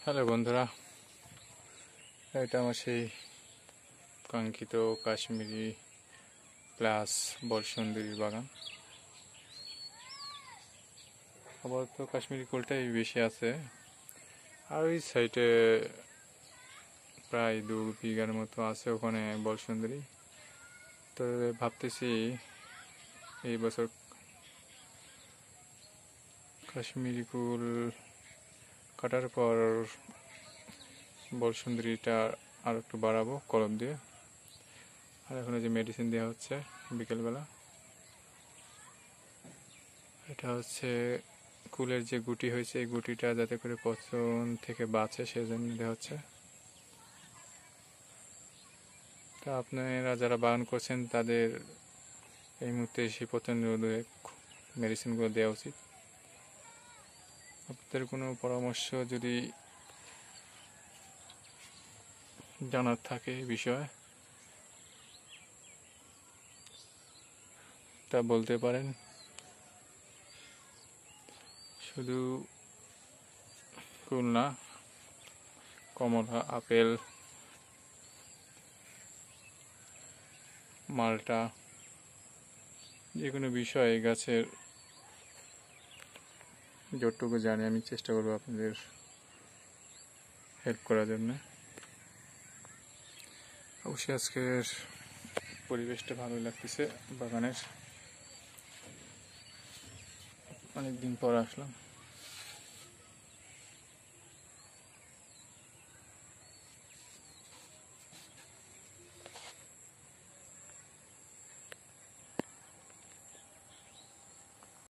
Hello বন্ধুরা, এটা আমার সেই কাঙ্ক্ষিত কাশ্মীরি প্লাস বলসুন্দরীর বাগান। আপাতত কাশ্মীরি কুলটাই বেশি আছে, আর ওই সাইডে প্রায় 2 বিঘার মতো আছে ওখানে বলসুন্দরী। তো ভাবতেছি এই বছর কাশ্মীরি কুল কাটার পর বলসুন্দরীটা আর একটু বাড়াবো কলম দিয়ে। আর এখন যে মেডিসিন দেওয়া হচ্ছে বিকেলবেলা, এটা হচ্ছে কুলের যে গুটি হয়েছে এই গুটিটা যাতে করে পচন থেকে বাঁচে সেজন্য দেওয়া হচ্ছে। তা আপনারা যারা বাগান করছেন তাদের এই মুহূর্তে সেই পচন রোধক মেডিসিনগুলো দেওয়া উচিত। আপনাদের কোনো পরামর্শ যদি জানার থাকে এই বিষয়ে তা বলতে পারেন। শুধু কুল না, কমলা, আপেল, মালটা, যে কোনো বিষয়ে গাছের যতটুকু জানি আমি চেষ্টা করবো আপনাদের হেল্প করার জন্য। অবশ্যই আজকের পরিবেশটা ভালো লাগতেছে বাগানের, অনেকদিন পর আসলাম।